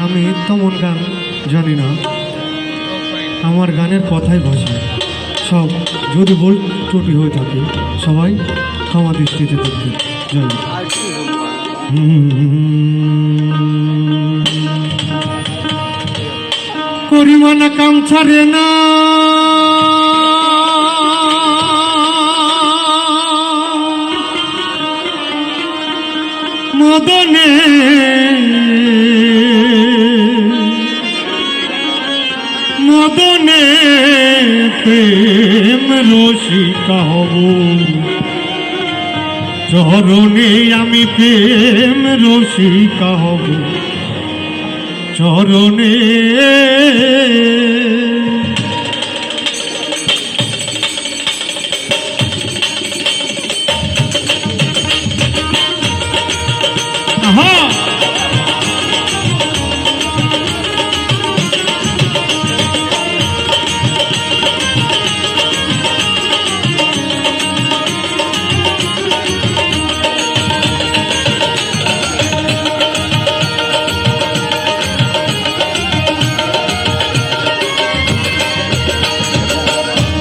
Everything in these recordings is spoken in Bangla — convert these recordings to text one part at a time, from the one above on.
আমি তেমন গান জানি না, আমার গানের কথাই ভাষা সব, যদি বল ত্রুটি হয়ে থাকে সবাই ক্ষমা দৃষ্টিতে দেখবে। জয় করিমানা কাম ছাড়ে না মদনে মদনে প্রেম রসিকা হব, চরণে আমি প্রেম রসিকা হব, চরণে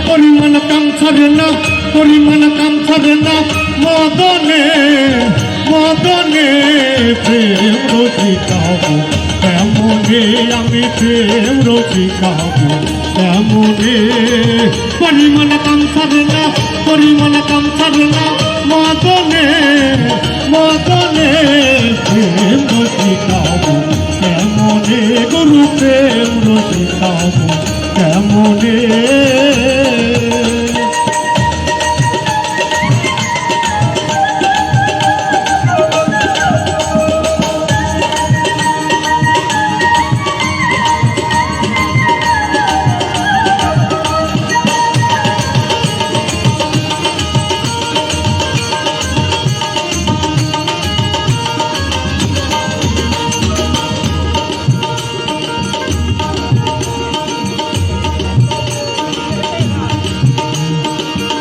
পরিমাণ কাম ছাড়ে না, পরিমাণ কাম ছাড়ে না মদনে মদনে প্রেম রসিকা হব, তেমনে আমি প্রেম রসিকা হব, তেমনে পরিমাণ কাম ছাড়ে না, পরিমাণ কাম ছাড়ে না মদনে মদনে প্রেম রসিকা হব, তেমনে গুরু প্রেম রসিকা হব, তেমনে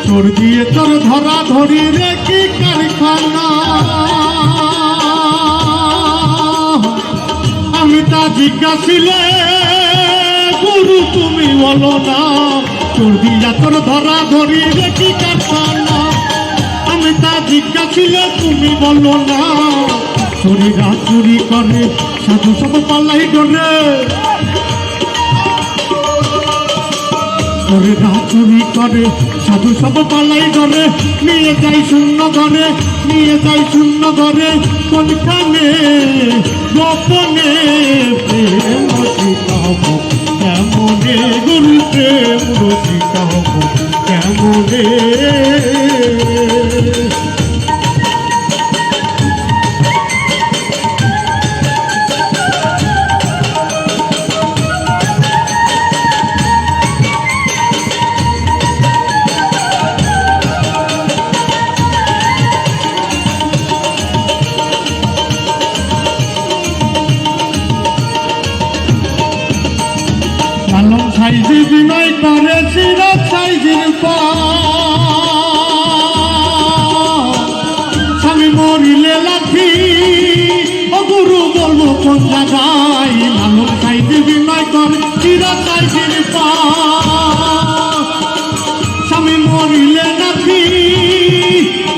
তোর দিয়ে তোর ধরা ধরি রে কি কারখানা, আমি তা জিজ্ঞাসিলে গুরু তুমি বলো না, তোর দিয়া তোর ধরা ধরি রে কি কারখানা, আমি তা জিজ্ঞাসিলে তুমি বলো না, চোরেরা চুরি করে সাধু সব পালাই ডরে, চোরেরা চুরি করে সাধু সব পালাই ডরে, নিয়ে যাই শূন্য ঘরে, নিয়ে যাই শূন্য ঘরে, কোনখানে গোপনে প্রেম রসিকা হব, কেমনে গুরু প্রেম রসিকা হব, কেমনে লালন সাইজি বিনয় করে সিরাজ সাইজির পা, স্বামী মরিলে লাঠি ও গুরু বলবো কোন জায়গায়, লালন সাইজি বিনয় করে সিরাজ সাইজির পা, স্বামী মরিলে লাঠি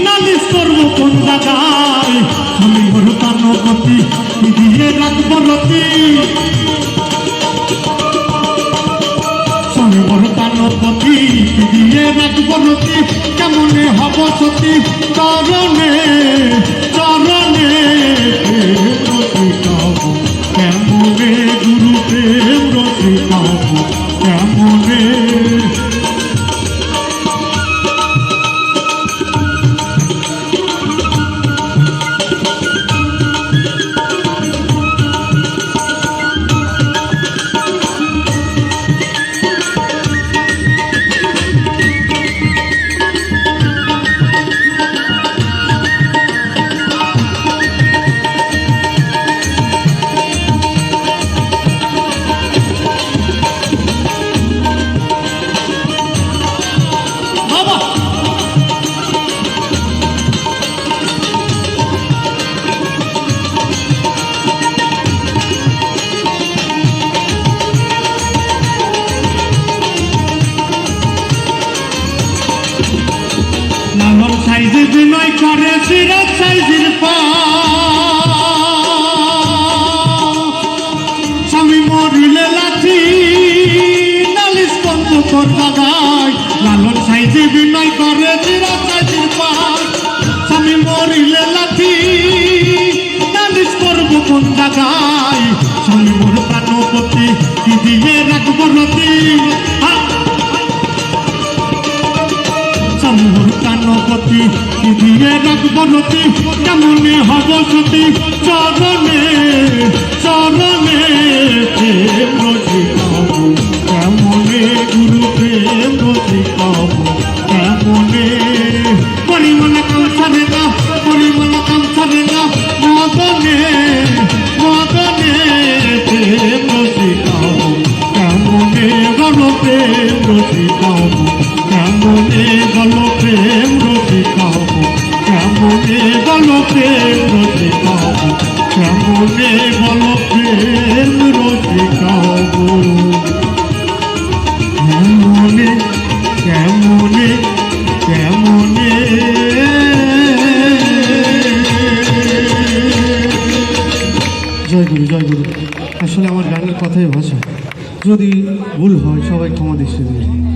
নালিশ করবো কোন জায়গায়, স্বামী হরতানো গতি দিয়ে রাখবো রতি, পতি দিয়ে রাখবো রতি, কেমনে হব সতী চরণে চরণে প্রেম রসিকা হব, কেমনে গুরু প্রেম রসিকা হব, কেমনে লালন সাইজে বিনয় করে সিরাজ সাইজের পা স্বামী মরিলে লাঠি নালিশ করব তোর দাদাই লালন সাইজে বিনয় করে সিরাজ সাইজের পা স্বামী মরিলে লাঠি নালিশ করব কোন দাদাই স্বামী মোর প্রাণপতি কি দিয়ে রাখবো রতি মোর কানপতি কি দিয়ে রাখবো রতি কেমনে হব সতী চরণে চরণে প্রেম রসিকাব কেমনে গুরু প্রেম রসিকাব কেমনে পরিমল কাঞ্চনে না পরিমল কাঞ্চনে না মদনে মদনে প্রেম রসিকাব কেমনে গণ প্রেম রসিকাব কেমনে গল প্রেম রসিকাব কেমনে গল প্রেম রসিকাব কেমনে গল প্রেম রসিকাব কেমনে কেমনে কেমনে জয় গুরু জয় গুরু আসলে আমার গানের কথাই ভাষা যদি ভুল হয় সবাই ক্ষমা দৃষ্টি দিন